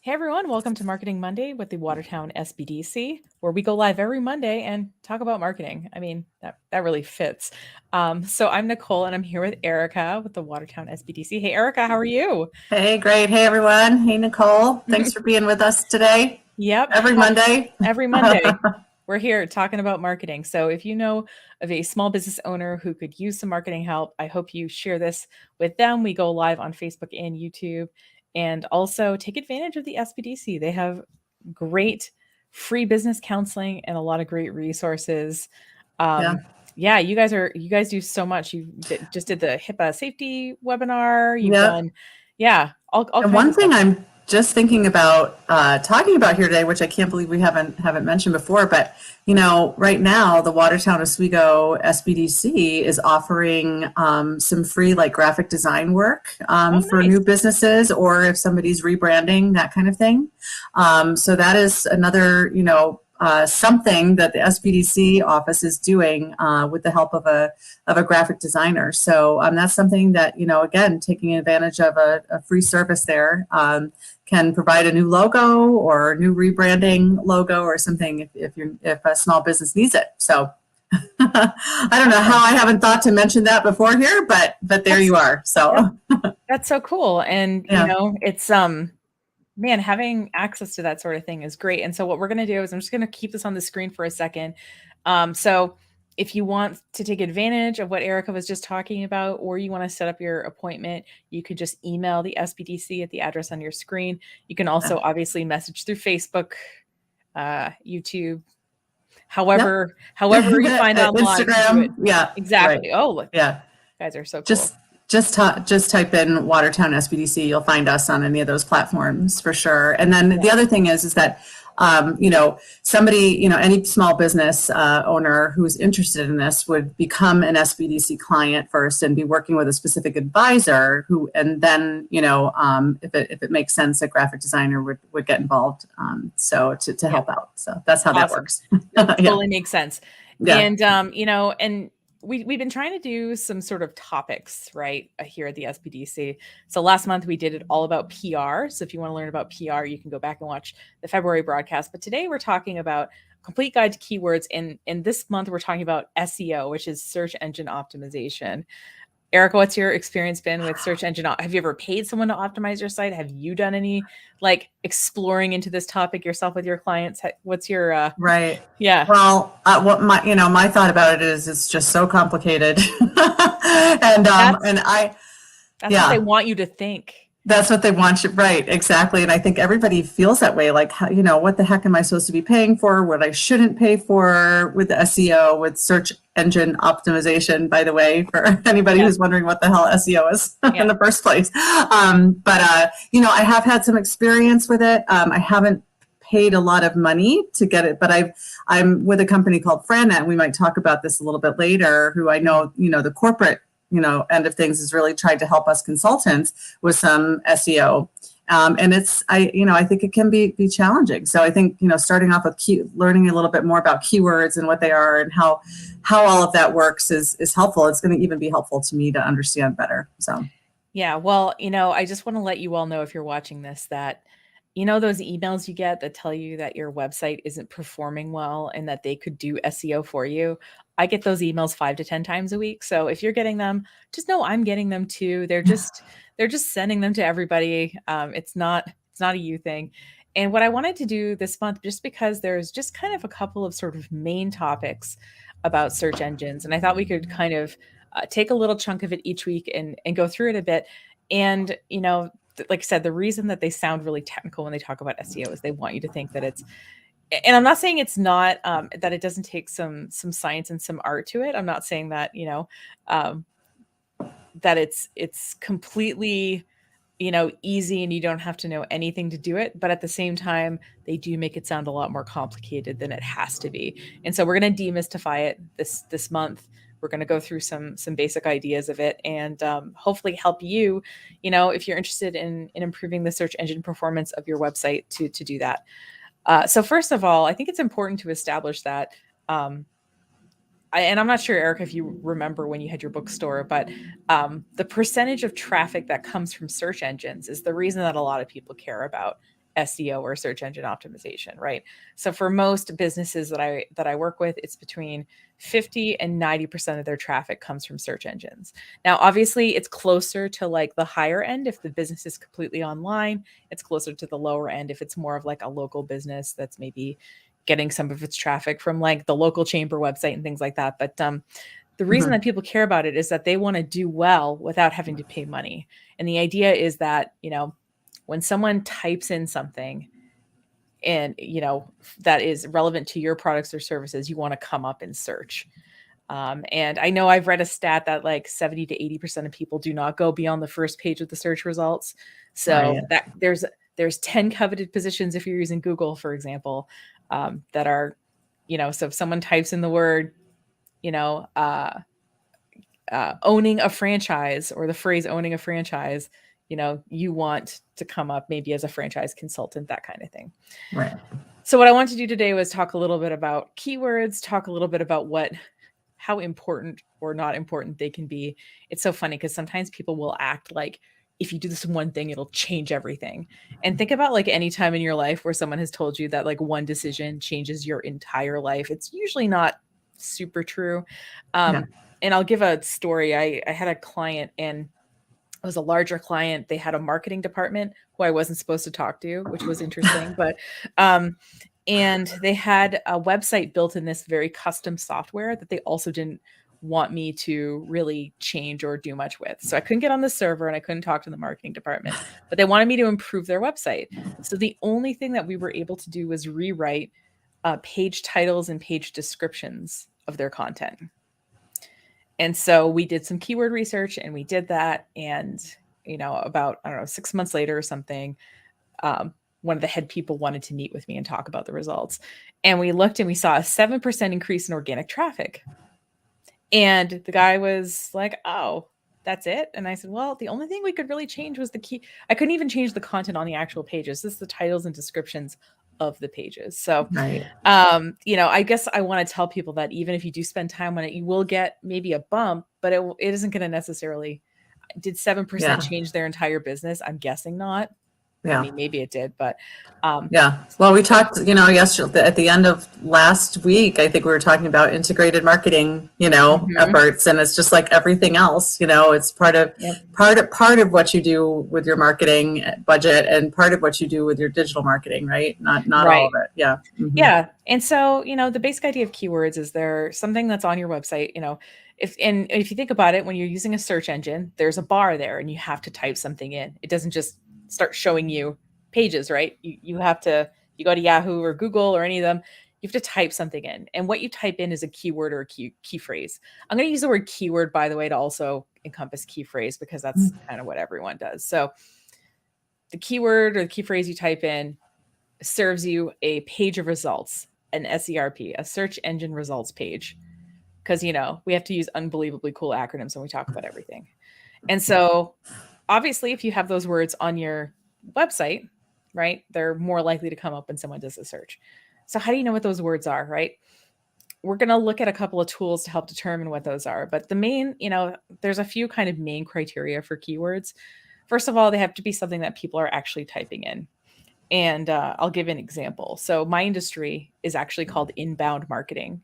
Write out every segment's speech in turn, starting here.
Hey everyone, welcome to Marketing Monday with the Watertown SBDC, where we go live every Monday and talk about marketing. I mean, that really fits. So I'm Nicole and I'm here with Erica with the Watertown SBDC. Hey Erica, how are you? Hey, great. Hey, everyone. Hey, Nicole. Thanks for being with us today. Yep, Every Monday. every Monday. We're here talking about marketing. So if you know of a small business owner who could use some marketing help, I hope you share this with them. We go live on Facebook and YouTube. And also take advantage of the SBDC. They have great free business counseling and a lot of great resources. Yeah. Yeah, you guys do so much. Just did the HIPAA safety webinar. You've Yep. done, yeah, all And kinds one of thing stuff. I'm just thinking about talking about here today, which I can't believe we haven't mentioned before, but right now the Watertown Oswego SBDC is offering some free like graphic design work Oh, for nice. new businesses, or if somebody's rebranding, that kind of thing. So that is another something that the SBDC office is doing with the help of a graphic designer. So that's something that, again, taking advantage of a free service there can provide a new logo or new rebranding logo or something if a small business needs it. So I don't know how Awesome. I haven't thought to mention that before here, but there That's you are. Yep, So that's so cool. And yeah, it's man, having access to that sort of thing is great. And so what we're going to do is I'm just going to keep this on the screen for a second. So if you want to take advantage of what Erica was just talking about, or you want to set up your appointment, you could just email the SBDC at the address on your screen. You can also obviously message through Facebook, YouTube, yep. however you find online to do it. Instagram, yeah, right, Exactly. Oh, look, yeah. guys are so cool. Just just type in Watertown SBDC. You'll find us on any of those platforms for sure. And then Yeah. the other thing is that somebody, any small business owner who's interested in this would become an SBDC client first and be working with a specific advisor who, and then if it makes sense, a graphic designer would get involved. So to Yeah. help out. So that's how that Awesome. works. That Yeah, totally makes sense. yeah, And, and we've been trying to do some sort of topics, right, here at the SBDC. So last month we did it all about PR. So if you want to learn about PR, you can go back and watch the February broadcast. But today we're talking about complete guide to keywords. And this month we're talking about SEO, which is search engine optimization. Erica, what's your experience been with search engine? Have you ever paid someone to optimize your site? Have you done any like exploring into this topic yourself with your clients? What's your right. yeah, Well, what my thought about it is it's just so complicated, and that's that's what they yeah, want you to think. that's what they want you, right, exactly. And I think everybody feels that way, like, what the heck am I supposed to be paying for, what I shouldn't pay for with the SEO, with search engine optimization, by the way, for anybody Yeah. who's wondering what the hell SEO is in Yeah. the first place. But I have had some experience with it. I haven't paid a lot of money to get it, but I'm with a company called Franet. We might talk about this a little bit later, who I know, the corporate end of things has really tried to help us consultants with some SEO. And I think it can be challenging. So I think, starting off with learning a little bit more about keywords and what they are and how all of that works is helpful. It's going to even be helpful to me to understand better. So Yeah. Well, I just want to let you all know if you're watching this that those emails you get that tell you that your website isn't performing well and that they could do SEO for you. I get those emails 5 to 10 times a week. So if you're getting them, just know I'm getting them too. They're just sending them to everybody. It's not a you thing. And what I wanted to do this month, just because there's just kind of a couple of sort of main topics about search engines, and I thought we could kind of take a little chunk of it each week and go through it a bit. And like I said, the reason that they sound really technical when they talk about SEO is they want you to think that it's, and I'm not saying it's not, that it doesn't take some science and some art to it. I'm not saying that, um, that it's completely, easy and you don't have to know anything to do it. But at the same time, they do make it sound a lot more complicated than it has to be. And so we're going to demystify it this month. We're going to go through some basic ideas of it and hopefully help you, if you're interested in improving the search engine performance of your website to do that. So first of all, I think it's important to establish that. And I'm not sure, Eric, if you remember when you had your bookstore, but the percentage of traffic that comes from search engines is the reason that a lot of people care about SEO or search engine optimization, right? So for most businesses that I work with, it's between 50 and 90% of their traffic comes from search engines. Now, obviously, it's closer to like the higher end if the business is completely online. It's closer to the lower end if it's more of like a local business that's maybe getting some of its traffic from like the local chamber website and things like that. But the reason that people care about it is that they want to do well without having to pay money. And the idea is that, when someone types in something and, that is relevant to your products or services, you want to come up in search. And I know I've read a stat that like 70 to 80% of people do not go beyond the first page of the search results. So that there's 10 coveted positions if you're using Google, for example, that are, so if someone types in the word, owning a franchise or the phrase owning a franchise, you want to come up maybe as a franchise consultant, that kind of thing. Right. So what I want to do today was talk a little bit about keywords, talk a little bit about how important or not important they can be. It's so funny because sometimes people will act like if you do this one thing, it'll change everything. And think about like any time in your life where someone has told you that like one decision changes your entire life. It's usually not super true. And I'll give a story. I had a client, and it was a larger client. They had a marketing department who I wasn't supposed to talk to, which was interesting. But and they had a website built in this very custom software that they also didn't want me to really change or do much with. So I couldn't get on the server and I couldn't talk to the marketing department, but they wanted me to improve their website. So the only thing that we were able to do was rewrite page titles and page descriptions of their content. And so we did some keyword research and we did that. And, about, 6 months later or something, one of the head people wanted to meet with me and talk about the results. And we looked and we saw a 7% increase in organic traffic. And the guy was like, oh, that's it. And I said, well, the only thing we could really change was the key. I couldn't even change the content on the actual pages. This is the titles and descriptions of the pages. So, I guess I want to tell people that even if you do spend time on it, you will get maybe a bump, but it isn't going to necessarily. Did 7% change their entire business? I'm guessing not. I mean, maybe it did, but well, we talked, yesterday at the end of last week, I think we were talking about integrated marketing, efforts, and it's just like everything else, it's part of what you do with your marketing budget and part of what you do with your digital marketing, right? Not right. all of it. Yeah. Mm-hmm. Yeah. And so, the basic idea of keywords is there something that's on your website, if you think about it, when you're using a search engine, there's a bar there and you have to type something in. It doesn't just start showing you pages, right? You have to, you go to Yahoo or Google or any of them, you have to type something in. And what you type in is a keyword or a key phrase. I'm going to use the word keyword, by the way, to also encompass key phrase because that's kind of what everyone does. So the keyword or the key phrase you type in serves you a page of results, an SERP, a search engine results page. Because, we have to use unbelievably cool acronyms when we talk about everything. And so obviously, if you have those words on your website, right, they're more likely to come up when someone does a search. So how do you know what those words are, right? We're going to look at a couple of tools to help determine what those are. But the main, there's a few kind of main criteria for keywords. First of all, they have to be something that people are actually typing in. And I'll give an example. So my industry is actually called inbound marketing.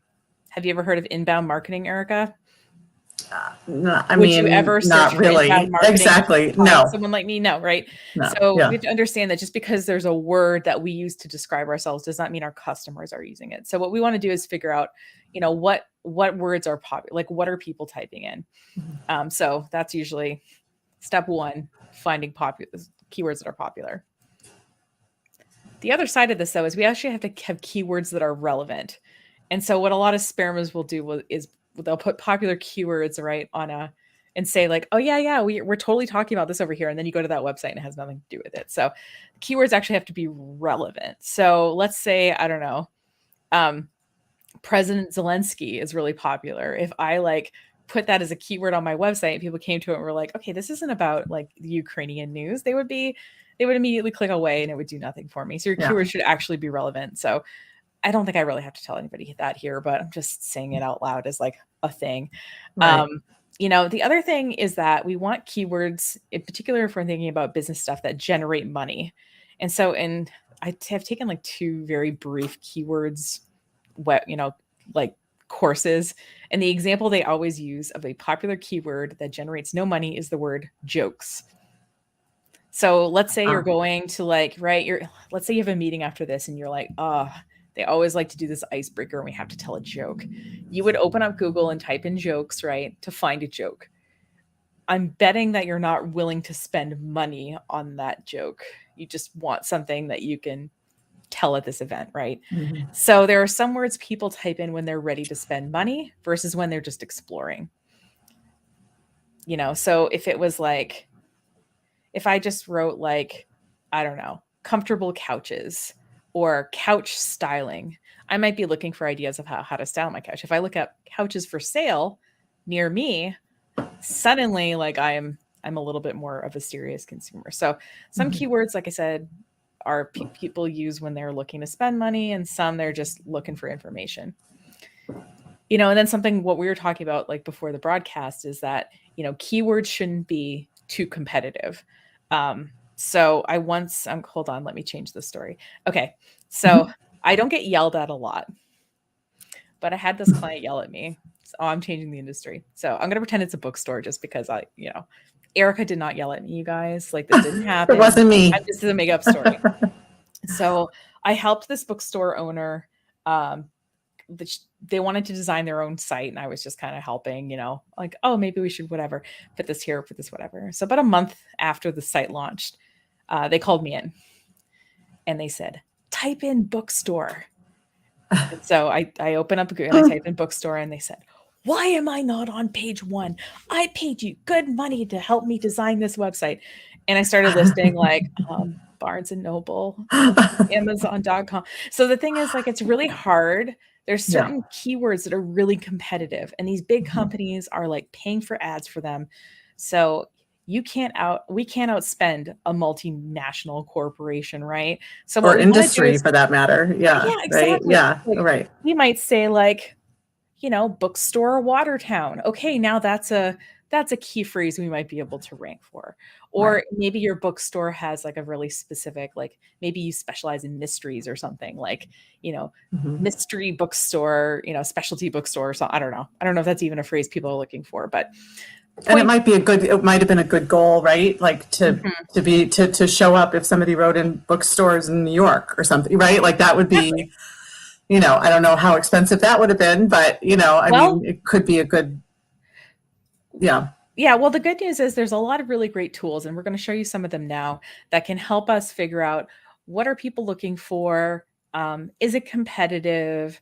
Have you ever heard of inbound marketing, Erica? No, Would you ever search not really. for inbound marketing? Exactly. No. Someone like me, no, right? No. So we have to understand that just because there's a word that we use to describe ourselves does not mean our customers are using it. So what we want to do is figure out, what words are popular, like what are people typing in? So that's usually step one, finding keywords that are popular. The other side of this, though, is we actually have to have keywords that are relevant. And so what a lot of spammers will do is they'll put popular keywords right on and say like, oh yeah, we're totally talking about this over here. And then you go to that website and it has nothing to do with it. So keywords actually have to be relevant. So let's say, I don't know, President Zelensky is really popular. If I like put that as a keyword on my website and people came to it and were like, okay, this isn't about like the Ukrainian news, they would immediately click away and it would do nothing for me. So your keyword should actually be relevant. So I don't think I really have to tell anybody that here, but I'm just saying it out loud as like a thing. Right. The other thing is that we want keywords, in particular, if we're thinking about business stuff, that generate money. And so in have taken like 2 very brief keywords, like courses. And the example they always use of a popular keyword that generates no money is the word jokes. So let's say you're going to like, let's say you have a meeting after this and you're like, they always like to do this icebreaker and we have to tell a joke. You would open up Google and type in jokes, right, to find a joke. I'm betting that you're not willing to spend money on that joke. You just want something that you can tell at this event, right? Mm-hmm. So there are some words people type in when they're ready to spend money versus when they're just exploring. So if it was like, if I just wrote like, I don't know, comfortable couches or couch styling, I might be looking for ideas of how to style my couch. If I look up couches for sale near me, suddenly like I'm a little bit more of a serious consumer. So some keywords, like I said, are people use when they're looking to spend money, and some they're just looking for information. And then something what we were talking about like before the broadcast is that, keywords shouldn't be too competitive. So I once, hold on, let me change the story. Okay. So I don't get yelled at a lot, but I had this client yell at me. So, I'm changing the industry. So I'm going to pretend it's a bookstore just because Erica did not yell at me, you guys. Like this didn't happen. It wasn't me. This is a make-up story. So I helped this bookstore owner. They wanted to design their own site, and I was just kind of helping, like, oh, maybe we should whatever, put this here, put this whatever. So about a month after the site launched, they called me in and they said, type in bookstore. And so I open up and I type in bookstore, and they said, why am I not on page 1? I paid you good money to help me design this website. And I started listing like Barnes and Noble, Amazon.com. So the thing is, like, it's really hard. There's certain keywords that are really competitive, and these big companies are like paying for ads for them. So we can't outspend a multinational corporation, right? So or industry for that matter. Yeah. Yeah, exactly. Right. Yeah. Like, right. We might say like, bookstore Watertown. Okay, now that's a key phrase we might be able to rank for. Or maybe your bookstore has like a really specific, like maybe you specialize in mysteries or something, like, mystery bookstore, specialty bookstore. So I don't know if that's even a phrase people are looking for, but and it might have been a good goal, right? Like to show up if somebody wrote in bookstores in New York or something, right? Like that would be, I don't know how expensive that would have been, but I mean, it could be a good, yeah. Yeah. Well, the good news is there's a lot of really great tools, and we're going to show you some of them now that can help us figure out what are people looking for? Is it competitive?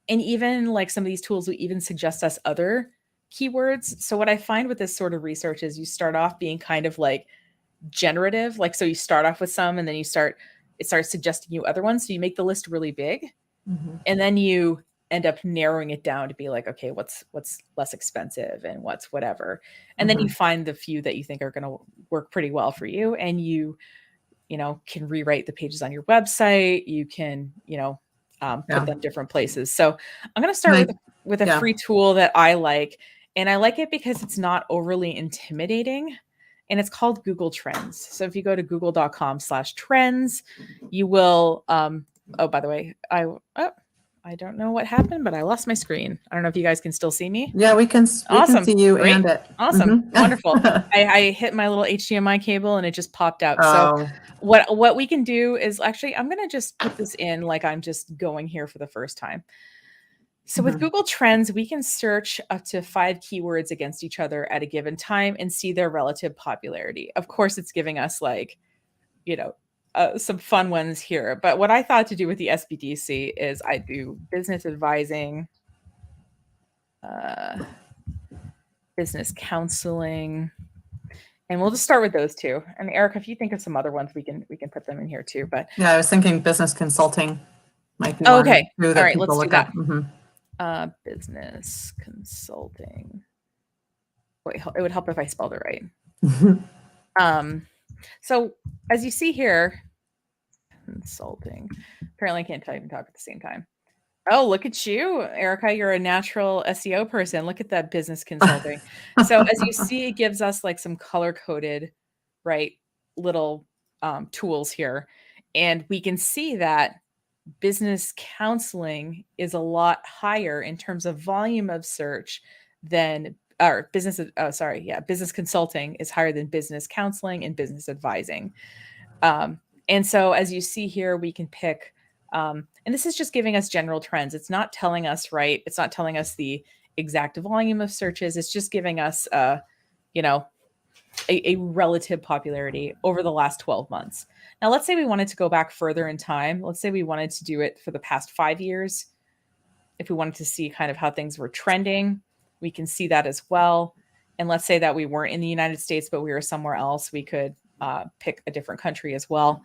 And even like some of these tools will even suggest us other keywords. So what I find with this sort of research is you start off being kind of like generative. Like, so you start off with some and then it starts suggesting you other ones. So you make the list really big and then you end up narrowing it down to be like, okay, what's less expensive and what's whatever. And then you find the few that you think are going to work pretty well for you. And you can rewrite the pages on your website. You can, put them different places. So I'm going to start with a free tool that I like. And I like it because it's not overly intimidating, and it's called Google Trends. So if you go to google.com/trends, you will, oh, by the way, I don't know what happened, but I lost my screen. I don't know if you guys can still see me. Yeah, we can Awesome. see you. Great. And it. Awesome. Wonderful. I hit my little HDMI cable and it just popped out. So what we can do is actually, I'm going to just put this in like I'm just going here for the first time. So with Google Trends, we can search up to 5 keywords against each other at a given time and see their relative popularity. Of course, it's giving us like, some fun ones here. But what I thought to do with the SBDC is I do business advising, business counseling, and we'll just start with those 2. And Erica, if you think of some other ones, we can put them in here too. But yeah, I was thinking business consulting might be okay. All right, let's do that. Business Consulting. Wait, it would help if I spelled it right. So as you see here, consulting. Apparently I can't even talk at the same time. Oh, look at you, Erica. You're a natural SEO person. Look at that, business consulting. So as you see, it gives us like some color-coded, right, little tools here. And we can see that business counseling is a lot higher in terms of volume of search than or business business consulting is higher than business counseling and business advising. And so as you see here, we can pick and this is just giving us general trends. It's not telling us, right, it's not telling us the exact volume of searches. It's just giving us you know a relative popularity over the last 12 months. Now, let's say we wanted to go back further in time. Let's say we wanted to do it for the past 5 years. If we wanted to see kind of how things were trending, we can see that as well. And let's say that we weren't in the United States, but we were somewhere else. We could pick a different country as well.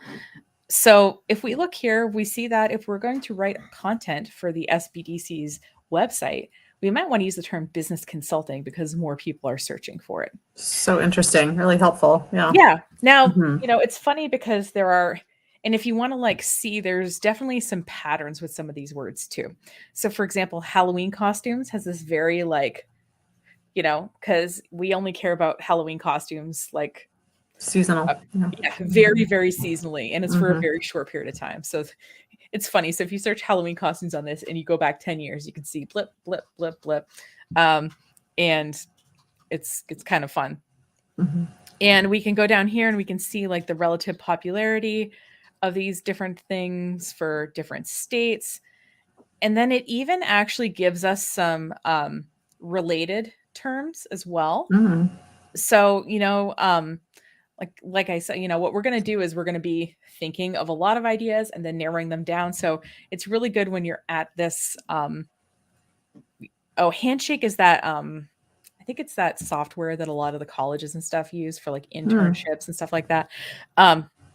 So if we look here, we see that if we're going to write content for the SBDC's website, we might want to use the term business consulting because more people are searching for it. So interesting, really helpful. Yeah. Yeah. Now, Mhm. it's funny because there are, and if you want to like see, there's definitely some patterns with some of these words too. So for example, Halloween costumes has this very like, because we only care about Halloween costumes like Seasonal. very, very seasonally, and it's for a Mhm. very short period of time. So it's funny. So if you search Halloween costumes on this and you go back 10 years, you can see blip, blip, blip, blip. And it's kind of fun. Mhm. And we can go down here and we can see like the relative popularity of these different things for different states. And then it even actually gives us some related terms as well. Mhm. So, like I said, what we're going to do is we're going to be thinking of a lot of ideas and then narrowing them down. So it's really good when you're at this. Handshake is that. I think it's that software that a lot of the colleges and stuff use for like internships and stuff like that.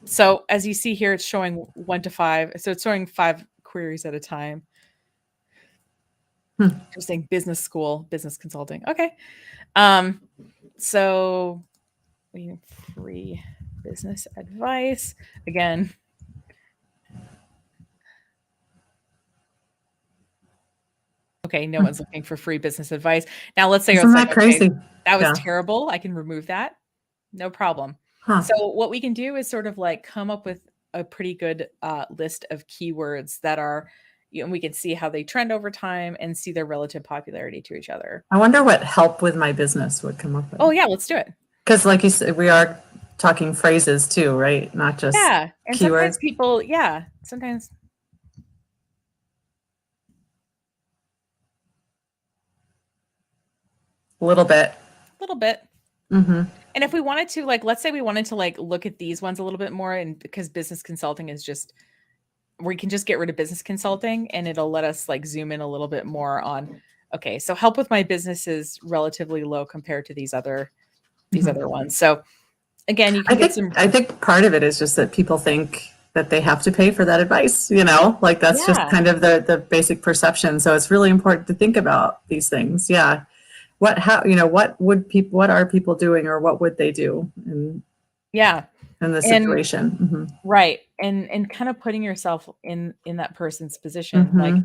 So as you see here, it's showing 1 to 5. So it's showing 5 queries at a time. Interesting. Business school, business consulting. Okay. So we have free business advice again. Okay, no one's looking for free business advice. Now let's say Isn't that crazy? okay, that was Yeah. terrible. I can remove that. No problem. Huh. So what we can do is sort of like come up with a pretty good list of keywords that are, and we can see how they trend over time and see their relative popularity to each other. I wonder what help with my business would come up with. Oh yeah, let's do it. Because like you said, we are talking phrases too, right? Not just And keywords. sometimes people, sometimes. A little bit. Mm-hmm. And if we wanted to, like, let's say we wanted to like look at these ones a little bit more, and because business consulting is just, we can just get rid of business consulting and it'll let us like zoom in a little bit more on, okay, so help with my business is relatively low compared to these other ones. So again, you can I think part of it is just that people think that they have to pay for that advice, like that's just kind of the basic perception. So it's really important to think about these things. Yeah. What are people doing, or what would they do in this situation? Mm-hmm. Right. And kind of putting yourself in that person's position. Mm-hmm. Like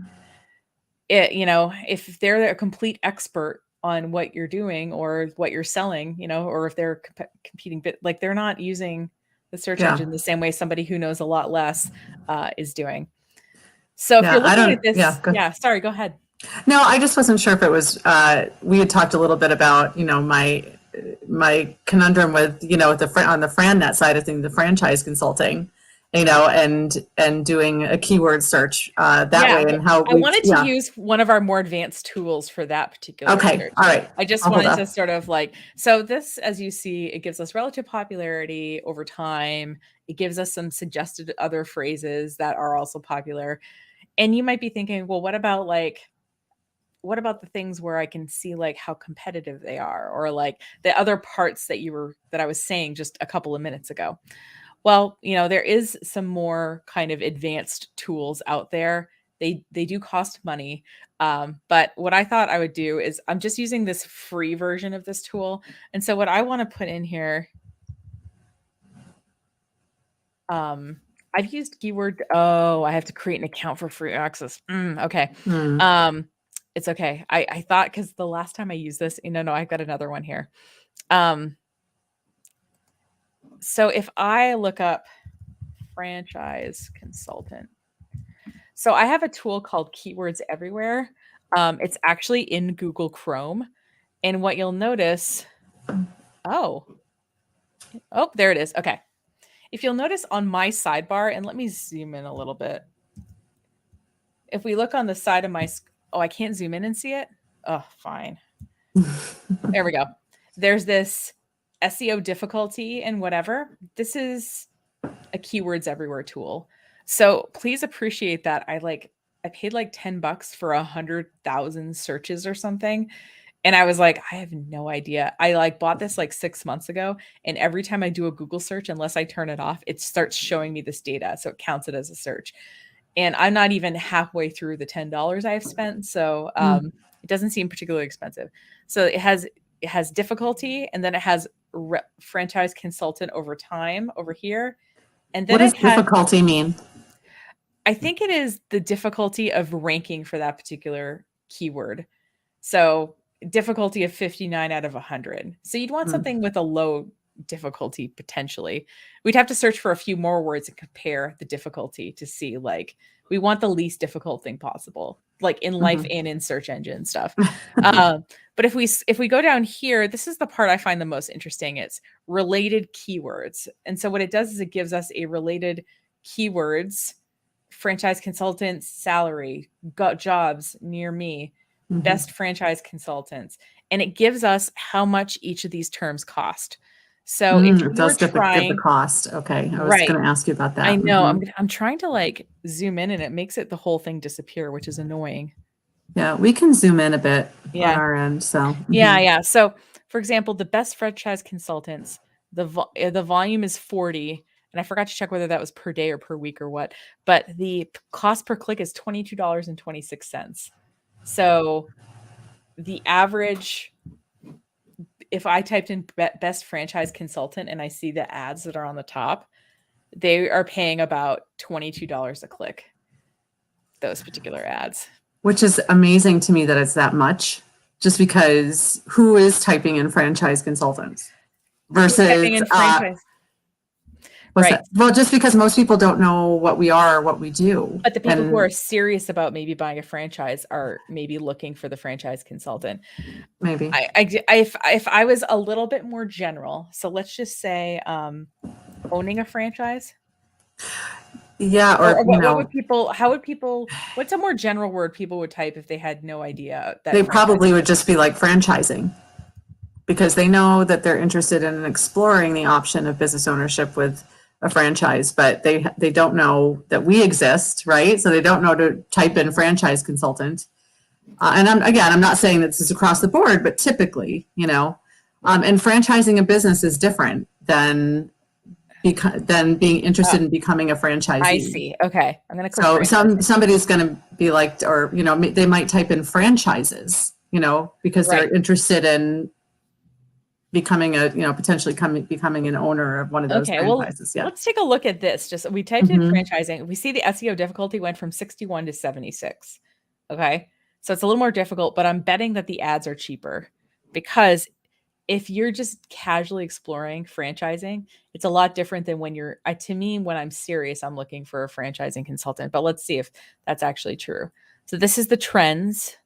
if they're a complete expert on what you're doing or what you're selling, or if they're competing, but like they're not using the search engine the same way somebody who knows a lot less is doing. So if you're looking at this, sorry, go ahead. No, I just wasn't sure if it was, we had talked a little bit about, my conundrum with, on the FranNet side of things, the franchise consulting, and doing a keyword search that way, and how I wanted to use one of our more advanced tools for that particular search. All right. I just wanted to sort of like, so this, as you see, it gives us relative popularity over time. It gives us some suggested other phrases that are also popular. And you might be thinking, well, what about the things where I can see like how competitive they are, or like the other parts that I was saying just a couple of minutes ago? Well, there is some more kind of advanced tools out there. They do cost money. But what I thought I would do is I'm just using this free version of this tool. And so what I want to put in here, I've used keyword. Oh, I have to create an account for free access. Okay. It's okay. I thought, because the last time I used this, no, I've got another one here. So if I look up franchise consultant. So I have a tool called Keywords Everywhere. It's actually in Google Chrome. And what you'll notice, oh, there it is. Okay. If you'll notice on my sidebar, and let me zoom in a little bit. If we look on the side of my, oh, I can't zoom in and see it. Oh, fine. There we go. There's this SEO difficulty and whatever. This is a Keywords Everywhere tool. So please appreciate that. I paid like $10 for 100,000 searches or something. And I was like, I have no idea. I like bought this like 6 months ago. And every time I do a Google search, unless I turn it off, it starts showing me this data. So it counts it as a search. And I'm not even halfway through the $10 I've spent. So it doesn't seem particularly expensive. So it has difficulty, and then it has franchise consultant over time over here. And then what does difficulty mean? I think it is the difficulty of ranking for that particular keyword. So difficulty of 59 out of 100. So you'd want something with a low difficulty potentially. We'd have to search for a few more words and compare the difficulty to see, like, we want the least difficult thing possible, like in life and in search engine stuff. But if we go down here, this is the part I find the most interesting. It's related keywords. And so what it does is it gives us a related keywords, franchise consultants, salary, got jobs near me, best franchise consultants. And it gives us how much each of these terms cost. So if it does give the cost. Okay. I was going to ask you about that. I know. I'm trying to like zoom in, and it makes it the whole thing disappear, which is annoying. Yeah, we can zoom in a bit on our end. So yeah. So for example, the best franchise consultants, the volume is 40. And I forgot to check whether that was per day or per week or what, but the cost per click is $22.26. So the average, if I typed in best franchise consultant and I see the ads that are on the top, they are paying about $22 a click, those particular ads. Which is amazing to me that it's that much, just because who is typing in franchise consultants versus right. Well, just because most people don't know what we are or what we do. But the people who are serious about maybe buying a franchise are maybe looking for the franchise consultant. Maybe. If I was a little bit more general, so let's just say owning a franchise. Yeah. What's a more general word people would type if they had no idea? That they probably would just be like franchising, because they know that they're interested in exploring the option of business ownership with a franchise, but they don't know that we exist, right? So they don't know to type in franchise consultant. And I'm not saying that this is across the board, but typically, and franchising a business is different than being interested in becoming a franchisee. I see. Okay, I'm gonna. So somebody's gonna be like, or they might type in franchises, because they're interested in becoming potentially becoming an owner of one of those franchises. Well, let's take a look at this. Just we typed in franchising. We see the SEO difficulty went from 61 to 76. Okay, so it's a little more difficult, but I'm betting that the ads are cheaper, because if you're just casually exploring franchising, it's a lot different than when to me, when I'm serious, I'm looking for a franchising consultant. But let's see if that's actually true. So this is the trends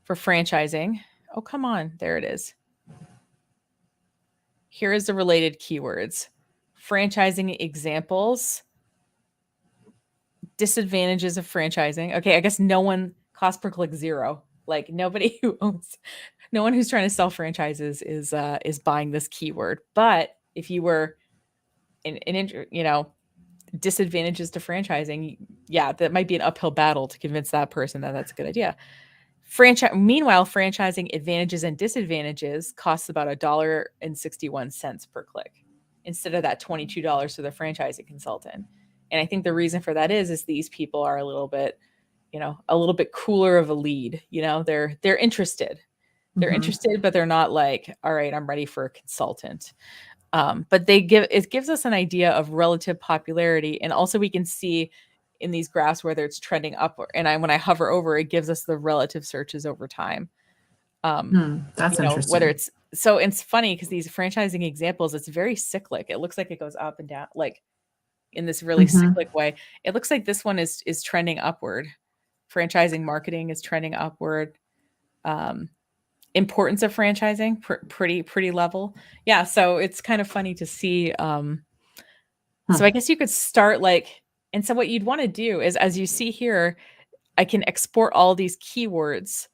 for franchising. Oh, come on. There it is. Here is the related keywords. Franchising examples. Disadvantages of franchising. Okay, I guess cost per click 0. Like no one who's trying to sell franchises is buying this keyword. But if you were disadvantages to franchising, that might be an uphill battle to convince that person that that's a good idea. Meanwhile, franchising advantages and disadvantages costs about $1.61 per click instead of that $22 for the franchising consultant. And I think the reason for that is these people are a little bit cooler of a lead. They're interested. They're interested, but they're not like, all right, I'm ready for a consultant. But it gives us an idea of relative popularity. And also we can see in these graphs whether it's trending up, and when I hover over, it gives us the relative searches over time. That's interesting. So it's funny because these franchising examples, it's very cyclic. It looks like it goes up and down. Like in this really Mhm. cyclic way. It looks like this one is trending upward. Franchising marketing is trending upward. Importance of franchising, pretty level. Yeah, so it's kind of funny to see. So I guess you could start like, and so what you'd want to do is, as you see here, I can export all these keywords,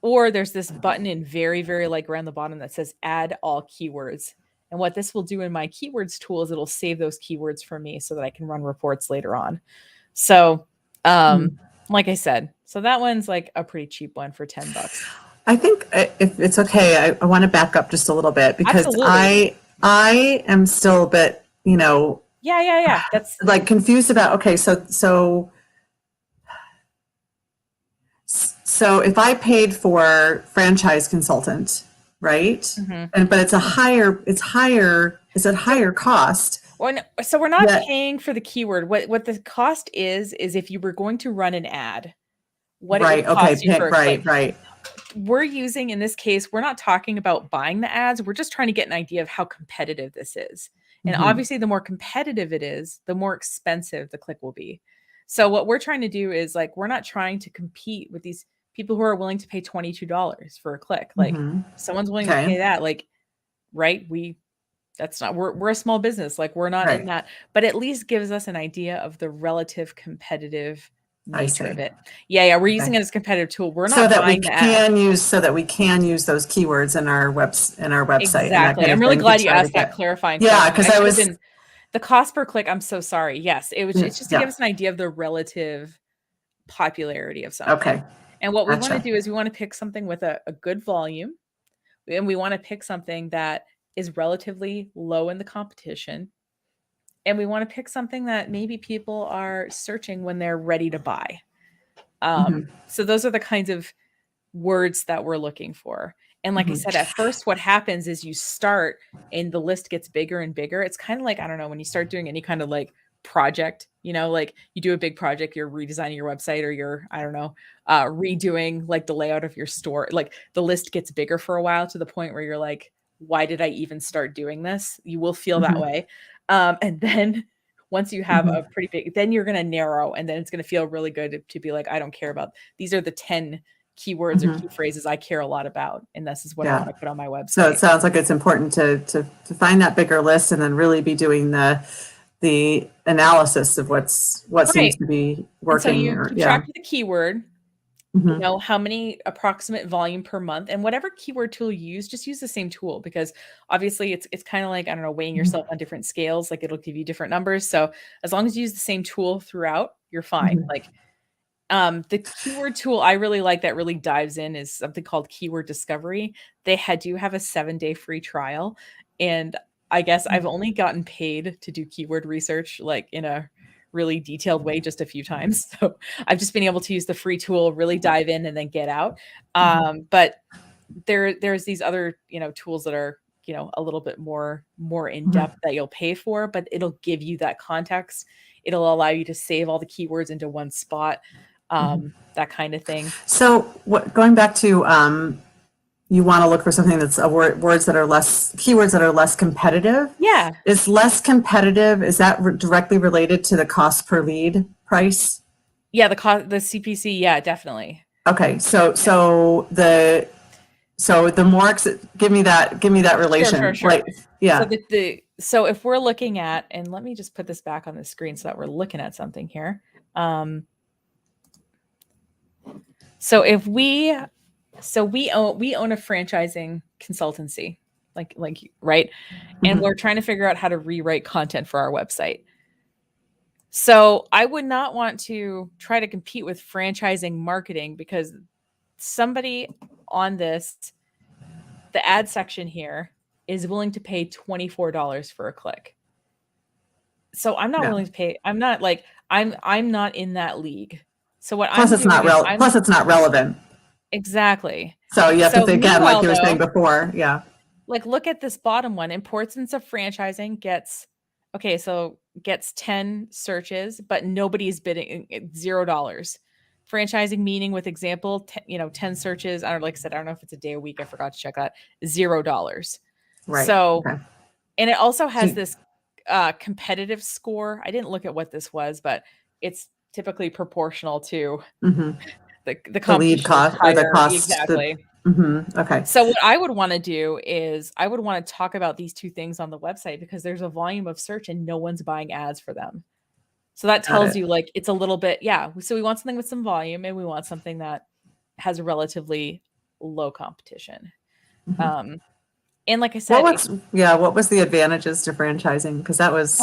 or there's this button in very like around the bottom that says add all keywords. And what this will do in my keywords tool is it'll save those keywords for me so that I can run reports later on. So, like I said, so that one's like a pretty cheap one for $10. I think if it's okay, I want to back up just a little bit because Absolutely. I am still a bit, Yeah. That's like confused about, okay, so if I paid for franchise consultant, right? But it's higher, is it higher cost? So we're not paying for the keyword. What the cost is if you were going to run an ad, what it would cost you for a click. Right. We're using, in this case, we're not talking about buying the ads. We're just trying to get an idea of how competitive this is. And obviously, the more competitive it is, the more expensive the click will be. So what we're trying to do is like, we're not trying to compete with these people who are willing to pay $22 for a click. Like someone's willing to pay that, like, right? We're a small business. Like we're not in that, but at least gives us an idea of the relative competitive nature of it. Yeah. We're using it as a competitive tool. We're not so that buying we can use those keywords in our website. Exactly. I'm really glad you asked that clarifying question. Yeah, because I was the cost per click. I'm so sorry. Yes, it's just to give us an idea of the relative popularity of something. Okay. And what we want to do is we want to pick something with a good volume, and we want to pick something that is relatively low in the competition. And we want to pick something that maybe people are searching when they're ready to buy. So those are the kinds of words that we're looking for. And like I said, at first, what happens is you start and the list gets bigger and bigger. It's kind of like, I don't know, when you start doing any kind of like project, like you do a big project, you're redesigning your website, or you're, I don't know, redoing like the layout of your store. Like the list gets bigger for a while to the point where you're like, why did I even start doing this? You will feel that way. And then once you have a pretty big, then you're going to narrow, and then it's going to feel really good to be like, I don't care about, these are the 10 keywords or key phrases I care a lot about, and this is what I want to put on my website. So it sounds like it's important to find that bigger list and then really be doing the analysis of what seems to be working. And so you contract with the keyword, how many approximate volume per month, and whatever keyword tool you use, just use the same tool, because obviously it's kind of like, I don't know, weighing yourself on different scales. Like it'll give you different numbers. So as long as you use the same tool throughout, you're fine. Like the keyword tool I really like that really dives in is something called Keyword Discovery. They do have a 7-day free trial. And I guess I've only gotten paid to do keyword research, like in a really detailed way, just a few times. So I've just been able to use the free tool, really dive in and then get out. But there's these other, tools that are, a little bit more in depth that you'll pay for, but it'll give you that context. It'll allow you to save all the keywords into one spot. That kind of thing. So going back to, you want to look for something that's keywords that are less competitive. Yeah. Is less competitive, is that directly related to the cost per lead price? Yeah. The CPC. Yeah, definitely. Okay. So the more, give me that relation. Sure. Like, yeah. So so if we're looking at, and let me just put this back on the screen so that we're looking at something here. So if we own a franchising consultancy, like right, and we're trying to figure out how to rewrite content for our website. So I would not want to try to compete with franchising marketing, because somebody on the ad section here is willing to pay $24 for a click. So I'm not willing to pay. I'm not in that league. So plus it's not relevant. Exactly. So you have to think, again, like you were saying before. Yeah. Like look at this bottom one. Importance of franchising gets 10 searches, but nobody's bidding $0. Franchising meaning with example, 10 searches. Like I said, I don't know if it's a day, a week. I forgot to check that. $0. Right. So, and it also has this competitive score. I didn't look at what this was, but it's typically proportional to Mhm. the The lead competition is cost or the higher. cost. Exactly. Okay. So what I would want to do is I would want to talk about these two things on the website because there's a volume of search and no one's buying ads for them. So that Got tells it. you like it's a little bit, yeah. So we want something with some volume and we want something that has a relatively low competition. Mhm. Um, and like I What said, was yeah, what was the advantages to franchising? Because that oh, was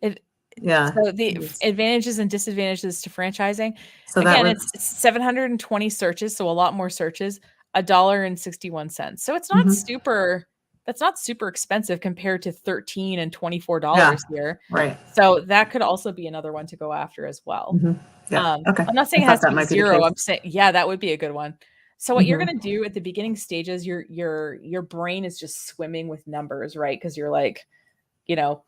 it yeah. so the It was- advantages and disadvantages to franchising. So that Again, was it's 720 searches, so a lot more searches, $1.61. So it's not mhm. super that's not super expensive compared to 13 and Yeah, $24 here. right. So that could also be another one to go after as well. Mhm. Yeah. Okay. I'm not I saying it has thought to that be might be the 0. case. I'm saying, yeah, that would be a good one. So what you're Mhm. gonna do at the beginning stages, your brain is just swimming with numbers, right? Because you're like, you know,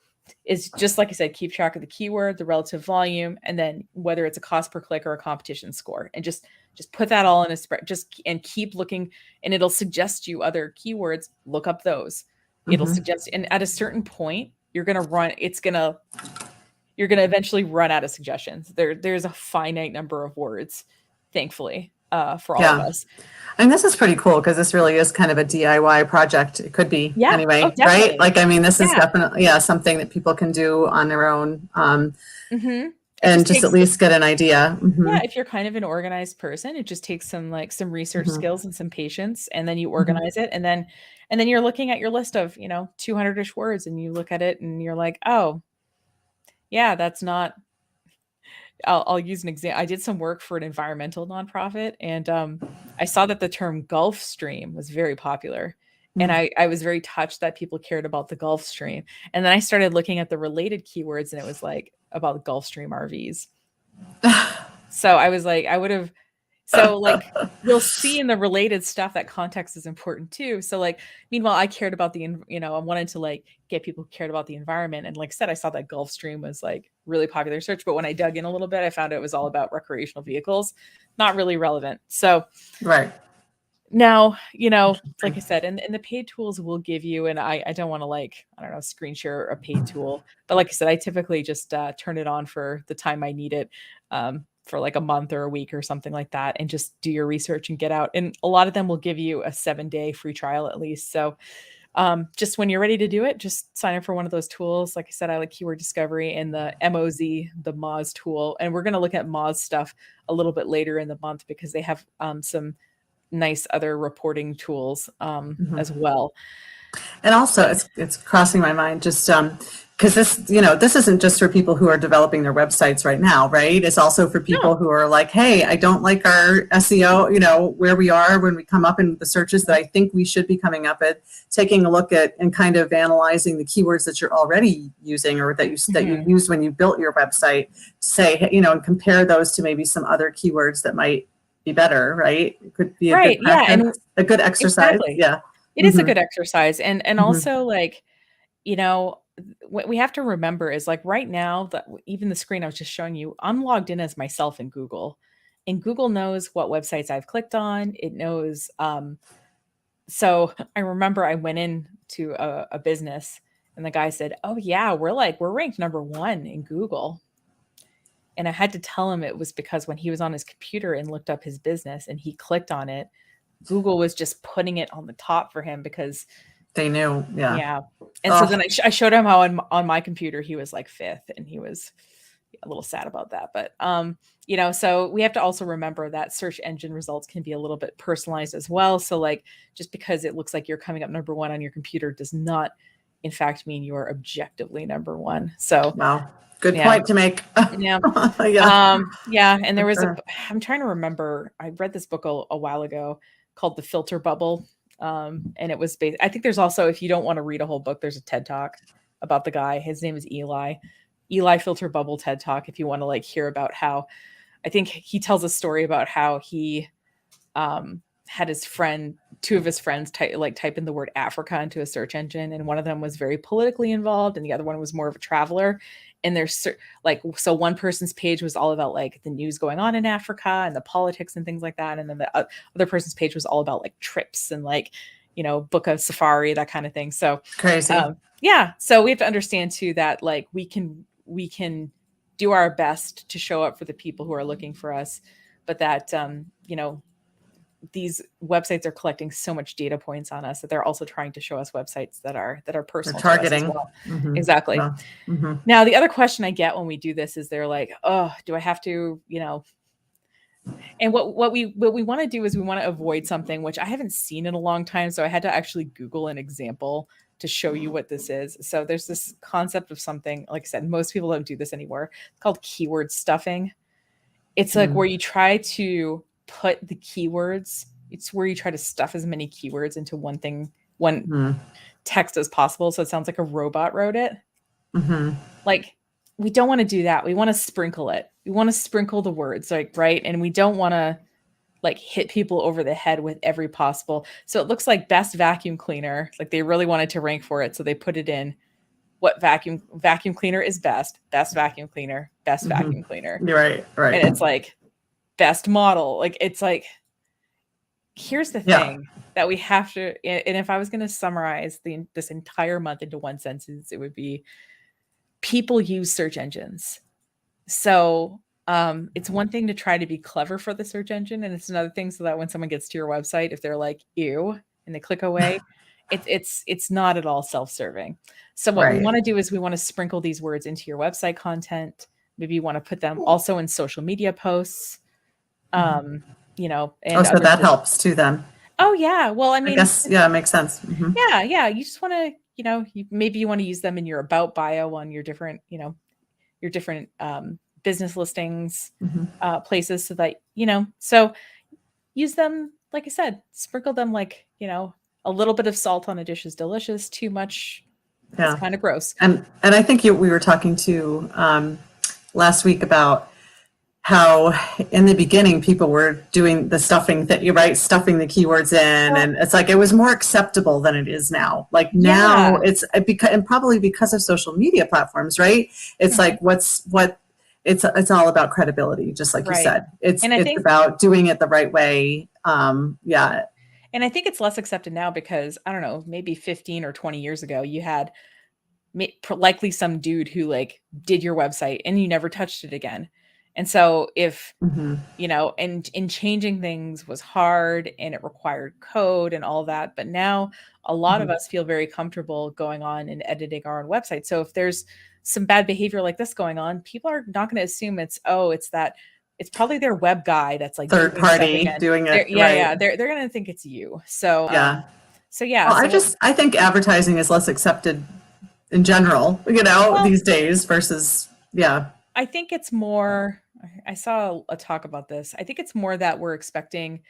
is just like I said, keep track of the keyword, the relative volume, and then whether it's a cost per click or a competition score, and just put that all in a spread. Just and keep looking, and it'll suggest you other keywords. Look up those. It'll Mhm. suggest, and at a certain point, you're gonna run. You're gonna eventually run out of suggestions. There's a finite number of words, thankfully, for all of Yeah. us. And this is pretty cool because this really is kind of a DIY project. It could be Yeah. Oh, anyway, right? definitely. Like, I mean, this is Yeah. definitely, yeah, something that people can do on their own, It and just just at takes least get an idea. Yeah, if you're kind of an organized person, it just takes some research Mhm. skills and some patience, and then you Mhm. organize it, and then you're looking at your list of, 200-ish words, and you look at it and you're like, "Oh, yeah, that's not." I'll use an example. I did some work for an environmental nonprofit, and I saw that the term Gulf Stream was very popular, and Mm. I was very touched that people cared about the Gulf Stream. And then I started looking at the related keywords, and it was like about the Gulf Stream RVs. So I was like, I would have So, like, you'll see in the related stuff that context is important too. So, like, meanwhile, I cared about I wanted to like get people who cared about the environment. And like I said, I saw that Gulfstream was like really popular search. But when I dug in a little bit, I found it was all about recreational vehicles, not really relevant. So Right. now, like I Interesting. said, and the paid tools will give you, and I don't want to like, I don't know, screen share a paid tool. But like I said, I typically just turn it on for the time I need it. For like a month or a week or something like that, and just do your research and get out. And a lot of them will give you a 7-day free trial at least. So just when you're ready to do it, just sign up for one of those tools. Like I said, I like Keyword Discovery and the MOZ, the Moz tool. And we're going to look at Moz stuff a little bit later in the month because they have some nice other reporting tools Mhm. as well. And also, But it's crossing my mind just because this isn't just for people who are developing their websites right now, right? It's also for no, people who are like, hey, I don't like our SEO, where we are when we come up in the searches that I think we should be coming up at, taking a look at and kind of analyzing the keywords that you're already using or that you mhm. used when you built your website, say, and compare those to maybe some other keywords that might be better, right? It could be a good Right, yeah, and practice, a good exercise. exactly. Yeah. It is a Hmm. good exercise, and Hmm. also like you know, what we have to remember is like right now that even the screen I was just showing you, I'm logged in as myself in Google, and Google knows what websites I've clicked on. It knows. So I remember I went in to a business, and the guy said, "Oh yeah, we're ranked number one in Google." And I had to tell him it was because when he was on his computer and looked up his business and he clicked on it, Google was just putting it on the top for him because They knew. Yeah. yeah. And so then Oh, I showed him how on my computer he was like fifth, and he was a little sad about that. But so we have to also remember that search engine results can be a little bit personalized as well. So like just because it looks like you're coming up number one on your computer does not in fact mean you are objectively number one. So wow. Good yeah. point to make. Yeah. Yeah, Yeah, and there for was sure. I'm trying to remember. I read this book a while ago called The Filter Bubble. And it was based, I think there's also, if you don't want to read a whole book, there's a TED Talk about the guy. His name is Eli. Eli Filter Bubble TED Talk, if you want to like hear about how I think he tells a story about how he had two of his friends type in the word Africa into a search engine, and one of them was very politically involved, and the other one was more of a traveler. And there's so one person's page was all about like the news going on in Africa and the politics and things like that, and then the other person's page was all about like trips and like book a safari, that kind of thing. So Crazy. yeah, so we have to understand too that like we can do our best to show up for the people who are looking for us, but that these websites are collecting so much data points on us that they're also trying to show us websites that are personal to us as well. Exactly. Yeah. Now, the other question I get when we do this is they're like, oh, do I have to, and what we want to do is we want to avoid something which I haven't seen in a long time. So I had to actually Google an example to show you what this is. So there's this concept of something, like I said, most people don't do this anymore. It's called keyword stuffing. It's like where you try to put the keywords, it's where you try to stuff as many keywords into one text as possible. So it sounds like a robot wrote it. Like, we don't want to do that. We want to sprinkle it. We want to sprinkle the words, like, right? And we don't want to like hit people over the head with every possible. So it looks like best vacuum cleaner. Like they really wanted to rank for it. So they put it in what vacuum cleaner is best vacuum cleaner, best vacuum cleaner. Right. And it's like best model. Like, it's like, here's the thing that we have to, and if I was going to summarize this entire month into one sentence, it would be people use search engines. So it's one thing to try to be clever for the search engine, and it's another thing so that when someone gets to your website, if they're like, ew, and they click away, it's not at all self-serving. So what we want to do is we want to sprinkle these words into your website content. Maybe you want to put them also in social media posts. And so that helps too then. Oh yeah. Well, I mean, I guess, it makes sense. Yeah. You just want to, maybe you want to use them in your about bio on your different, your different business listings, places, so that, so use them, like I said, sprinkle them like, a little bit of salt on a dish is delicious. Too much, it's kind of gross. And I think we were talking to last week about how in the beginning people were doing the stuffing that stuffing the keywords in, and it's like it was more acceptable than it is now. Like now it's because, and probably because of social media platforms, right? It's like it's all about credibility, just like you said. It's about doing it the right way. And I think it's less accepted now because, I don't know, maybe 15 or 20 years ago, you had likely some dude who like did your website and you never touched it again. And so if, and in changing things was hard and it required code and all that, but now a lot of us feel very comfortable going on and editing our own website. So if there's some bad behavior like this going on, people are not going to assume it's probably their web guy that's like third party doing it. They're going to think it's you. So, well, I think advertising is less accepted in general, these days versus, I think it's more, I saw a talk about this. I think it's more that we're expecting,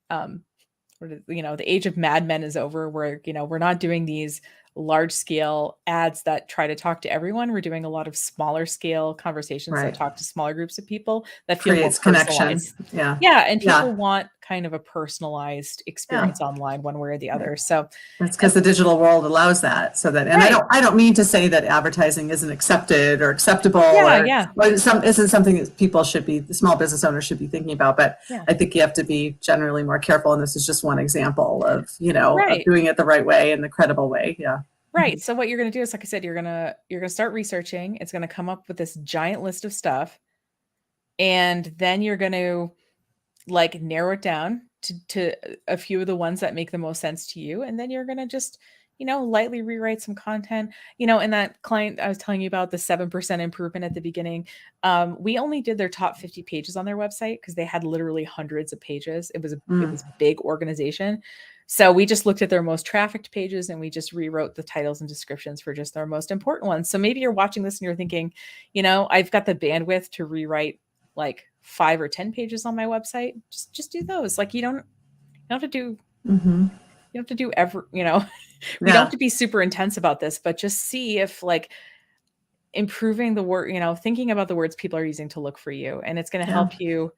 the age of Mad Men is over, where, we're not doing these large scale ads that try to talk to everyone. We're doing a lot of smaller scale conversations that talk to smaller groups of people that feel more personalized. And people want kind of a personalized experience online, one way or the other. So that's because the digital world allows that. So that, and I don't mean to say that advertising isn't accepted or acceptable or isn't something that people should be, the small business owners should be thinking about. But I think you have to be generally more careful. And this is just one example of, of doing it the right way and the credible way. Right. So what you're going to do is, like I said, you're going to start researching. It's going to come up with this giant list of stuff. And then you're going to like narrow it down to a few of the ones that make the most sense to you. And then you're going to just, lightly rewrite some content, and that client I was telling you about, the 7% improvement at the beginning. We only did their top 50 pages on their website because they had literally hundreds of pages. It was a big organization. So we just looked at their most trafficked pages and we just rewrote the titles and descriptions for just their most important ones. So maybe you're watching this and you're thinking, I've got the bandwidth to rewrite like 5 or 10 pages on my website. Just do those. Like you don't have to do, you don't have to do we don't have to be super intense about this, but just see if like improving the word, thinking about the words people are using to look for you. And it's going to help you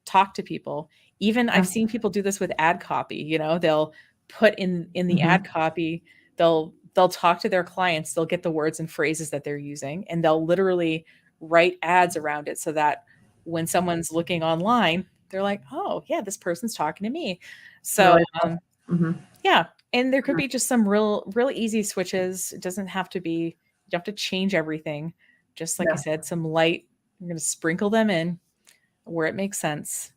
talk to people. Even I've seen people do this with ad copy, they'll put in the ad copy, they'll talk to their clients, they'll get the words and phrases that they're using, and they'll literally write ads around it so that when someone's looking online, they're like, oh yeah, this person's talking to me. So, And there could Yeah. be just some real easy switches. It doesn't have to be, you don't have to change everything. Just like I Yeah. said, some light, you're going to sprinkle them in where it makes sense.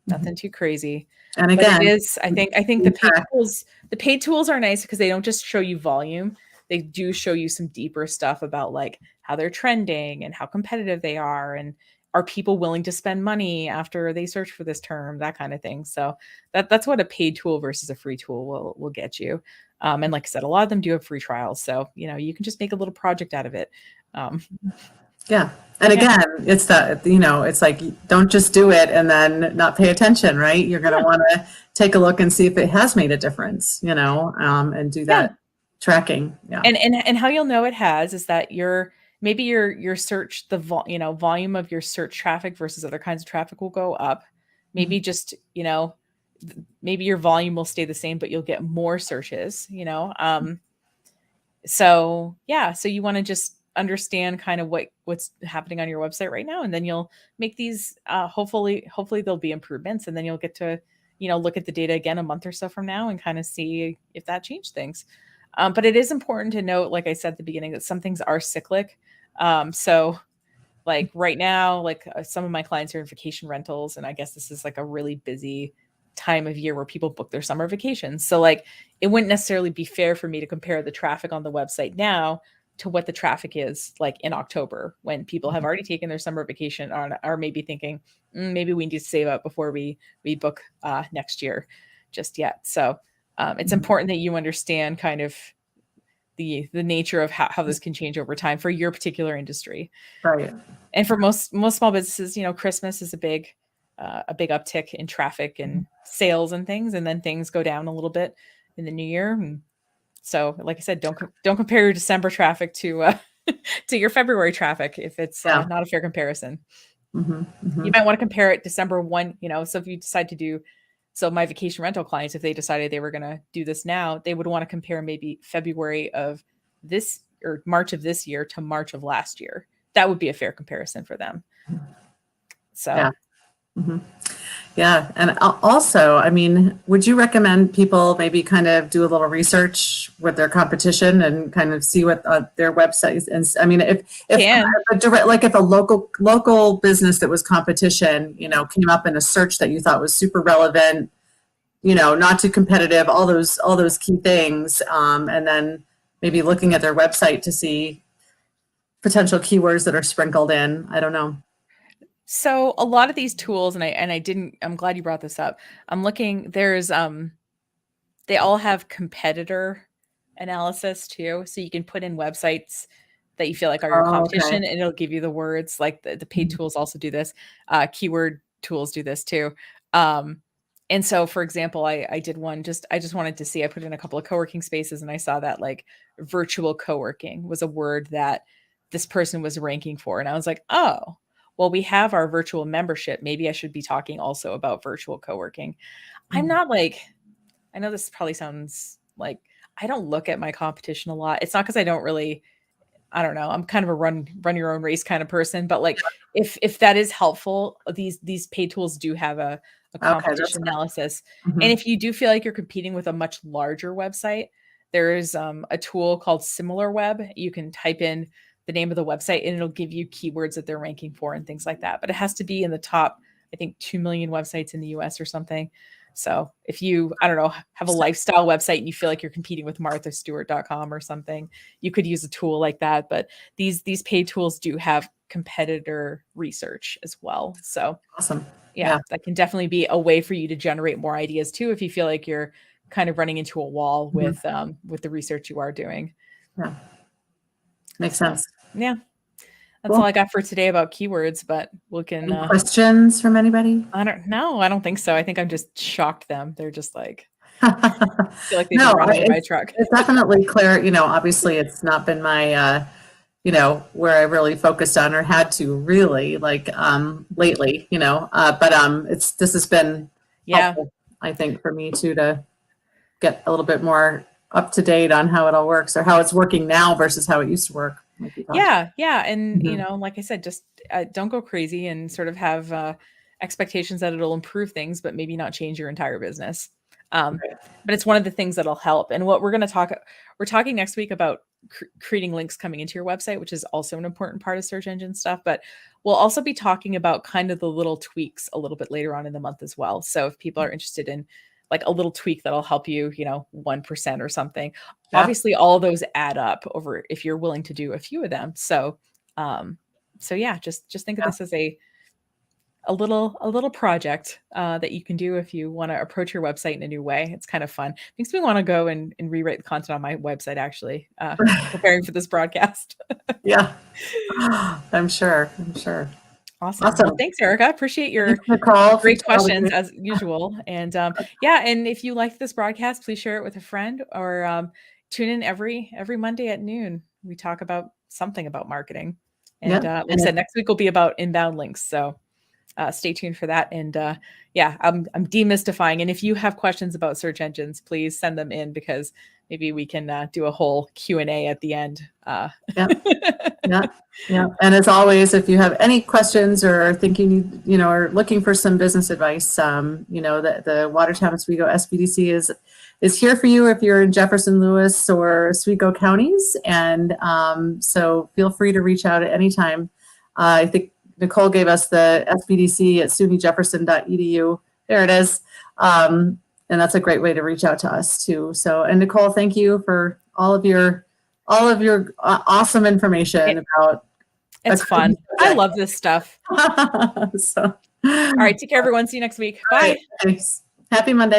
Nothing too crazy. And But it again, is, I think the paid tools are nice because they don't just show you volume. They do show you some deeper stuff about like how they're trending and how competitive they are, and are people willing to spend money after they search for this term, that kind of thing. So that's what a paid tool versus a free tool will get you. And like I said, a lot of them do have free trials, so you can just make a little project out of it. Um, yeah. And yeah, again, it's that, it's like, don't just do it and then not pay attention, right? You're going to yeah, want to take a look and see if it has made a difference, and do yeah. that tracking. Yeah. And how you'll know it has is that maybe your search volume of your search traffic versus other kinds of traffic will go up. Maybe just maybe your volume will stay the same, but you'll get more searches. So yeah, so you want to just understand kind of what's happening on your website right now, and then you'll make these. Hopefully there'll be improvements, and then you'll get to look at the data again a month or so from now and kind of see if that changed things. But it is important to note, like I said at the beginning, that some things are cyclic. So like right now, like some of my clients are in vacation rentals, and I guess this is like a really busy time of year where people book their summer vacations. So like it wouldn't necessarily be fair for me to compare the traffic on the website now to what the traffic is like in October when people have already taken their summer vacation or maybe thinking maybe we need to save up before we book next year just yet. So it's important that you understand kind of the nature of how this can change over time for your particular industry. Right. And for most small businesses, Christmas is a big uptick in traffic and sales and things, and then things go down a little bit in the new year. And so, like I said, don't compare your December traffic to to your February traffic if it's not a fair comparison. You might want to compare it December 1, so if you decide to do, so my vacation rental clients, if they decided they were going to do this now, they would want to compare maybe February of this or March of this year to March of last year. That would be a fair comparison for them. So Yeah. Yeah. And also, I mean, would you recommend people maybe kind of do a little research with their competition and kind of see what their websites? And I mean, if a local business that was competition, came up in a search that you thought was super relevant, not too competitive, all those key things, and then maybe looking at their website to see potential keywords that are sprinkled in. I don't know. So a lot of these tools, I'm glad you brought this up. I'm looking, they all have competitor analysis too. So you can put in websites that you feel like are your competition, and it'll give you the words. Like the paid tools also do this. Keyword tools do this too. And so, for example, I did one, I just wanted to see, I put in a couple of co-working spaces and I saw that like virtual co-working was a word that this person was ranking for. And I was like, oh, well, we have our virtual membership. Maybe I should be talking also about virtual co-working. I'm not like, I know this probably sounds like I don't look at my competition a lot. It's not because I don't really, I don't know. I'm kind of a run your own race kind of person, but like if that is helpful, these paid tools do have a competition analysis. And if you do feel like you're competing with a much larger website, there is a tool called SimilarWeb. You can type in the name of the website and it'll give you keywords that they're ranking for and things like that. But it has to be in the top, I think 2 million websites in the US or something. So if you, I don't know, have a lifestyle website and you feel like you're competing with marthastewart.com or something, you could use a tool like that. But these paid tools do have competitor research as well. So awesome. Yeah, that can definitely be a way for you to generate more ideas too, if you feel like you're kind of running into a wall with the research you are doing. Yeah. Makes sense. Yeah. That's all I got for today about keywords, but we can any questions from anybody? I don't think so. I think I'm just shocked them. They're just like feel like they've no, been running my truck. It's definitely clear, obviously it's not been my where I really focused on or had to really like lately, but this has been helpful, I think, for me too, to get a little bit more up to date on how it all works or how it's working now versus how it used to work. Yeah. And like I said, just don't go crazy and sort of have expectations that it'll improve things, but maybe not change your entire business. But it's one of the things that'll help. And what we're talking next week about creating links coming into your website, which is also an important part of search engine stuff. But we'll also be talking about kind of the little tweaks a little bit later on in the month as well. So if people are interested in like a little tweak that'll help you, 1% or something, obviously all those add up over if you're willing to do a few of them. So, yeah, just think of this as a little project that you can do if you want to approach your website in a new way. It's kind of fun. Makes me want to go and rewrite the content on my website, actually, preparing for this broadcast. Yeah, I'm sure. Awesome. Well, thanks, Erica. Appreciate your great questions as usual. And and if you like this broadcast, please share it with a friend or tune in every Monday at noon. We talk about something about marketing. And like I said, next week will be about inbound links. So stay tuned for that. And I'm demystifying. And if you have questions about search engines, please send them in, because maybe we can do a whole Q&A at the end. Yeah. And as always, if you have any questions or thinking, or looking for some business advice, the Watertown Oswego SBDC is here for you if you're in Jefferson, Lewis, or Oswego counties. And so feel free to reach out at any time. I think Nicole gave us the SBDC at sunyjefferson.edu. There it is. And that's a great way to reach out to us too. So, and Nicole, thank you for all of your awesome information about. It's fun. I love this stuff. All right. Take care, everyone. See you next week. Bye. Thanks. Happy Monday.